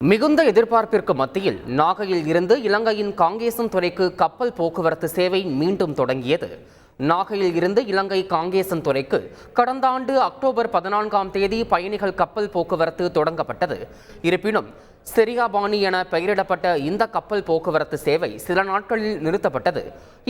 மிகுந்த எதிர்பார்ப்பிற்கு மத்தியில் நாகையில் இருந்து இலங்கையின் காங்கேசன் துறைக்கு கப்பல் போக்குவரத்து சேவை மீண்டும் தொடங்கியது. நாகையில் இருந்து இலங்கை காங்கேசன் துறைக்கு கடந்த ஆண்டு அக்டோபர் 14ஆம் தேதி பயணிகள் கப்பல் போக்குவரத்து தொடங்கப்பட்டது. இருப்பினும் செரியாபாணி என பெயரிடப்பட்ட இந்த கப்பல் போக்குவரத்து சேவை சில நாட்களில் நிறுத்தப்பட்டது.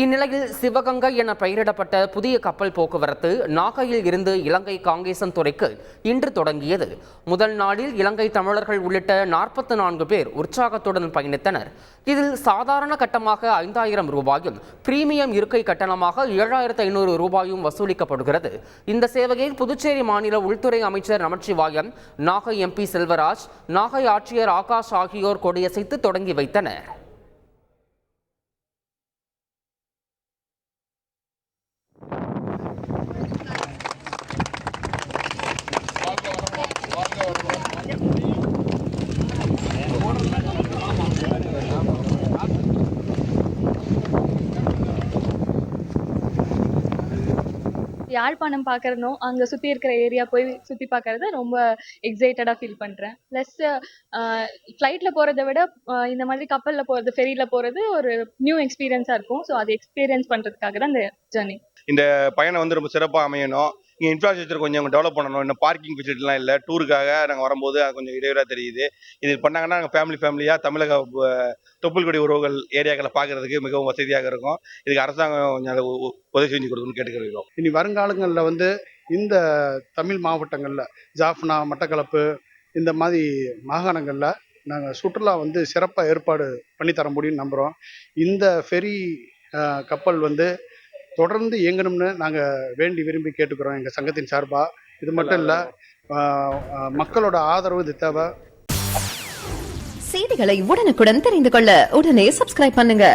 இந்நிலையில் சிவகங்கை என பெயரிடப்பட்ட புதிய கப்பல் போக்குவரத்து நாகையில் இருந்து இலங்கை காங்கேசன் துறைக்கு இன்று தொடங்கியது. முதல் நாளில் இலங்கை தமிழர்கள் உள்ளிட்ட 44 பேர் உற்சாகத்துடன் பயணித்தனர். இதில் சாதாரண கட்டமாக 5000 ரூபாயும் பிரீமியம் இருக்கை கட்டணமாக 7500 ரூபாயும் வசூலிக்கப்படுகிறது. இந்த சேவையை புதுச்சேரி மாநில உள்துறை அமைச்சர் நமச்சிவாயம், நாகை MP செல்வராஜ், நாகை ஆட்சியர் ஆகாஷ் ஆகியோர் கொடியசைத்து தொடங்கி வைத்தனர். யாழ்ப்பாணம் பார்க்கறதும் அங்கே சுற்றி இருக்கிற ஏரியா போய் சுற்றி பார்க்கறது ரொம்ப எக்ஸைட்டடாக ஃபீல் பண்ணுறேன். ப்ளஸ் ஃப்ளைட்டில் போகிறத விட இந்த மாதிரி கப்பலில் போகிறது, ஃபெரியில் போகிறது ஒரு நியூ எக்ஸ்பீரியன்ஸாக இருக்கும். ஸோ அதை எக்ஸ்பீரியன்ஸ் பண்ணுறதுக்காக தான் இந்த ஜர்னி. இந்த பயணம் வந்து ரொம்ப சிறப்பாக அமையணும். இங்கே இன்ஃப்ராஸ்ட்ரக்சர் கொஞ்சம் டெவலப் பண்ணணும். இன்னும் பார்க்கிங் ஃபெசிலிட்டிலாம் இல்லை. டூருக்காக நாங்கள் வரும்போது அது கொஞ்சம் இடையூறாக தெரியுது. இது பண்ணாங்கன்னா நாங்கள் ஃபேமிலியாக தமிழக தொப்புள்கொடி உறவுகள் ஏரியாக்களை பார்க்கறதுக்கு மிகவும் வசதியாக இருக்கும். இதுக்கு அரசாங்கம் கொஞ்சம் அதை உதவி செஞ்சு கொடுக்கணும்னு கேட்டுக்கிறோம். இனி வருங்காலங்களில் வந்து இந்த தமிழ் மாவட்டங்களில் ஜாஃப்னா, மட்டக்களப்பு இந்த மாதிரி மாகாணங்களில் நாங்கள் சுற்றுலா வந்து சிறப்பாக ஏற்பாடு பண்ணித்தர முடியும்னு நம்புகிறோம். இந்த ஃபெரி கப்பல் வந்து தொடர்ந்து இயங்கணும்னு நாங்கள் வேண்டி விரும்பி கேட்டுக்கிறோம் எங்கள் சங்கத்தின் சார்பாக. இது மட்டும் இல்லை, மக்களோட ஆதரவு இது தேவை. செய்திகளை உடனுக்குடன் தெரிந்து கொள்ள உடனே சப்ஸ்கிரைப் பண்ணுங்க.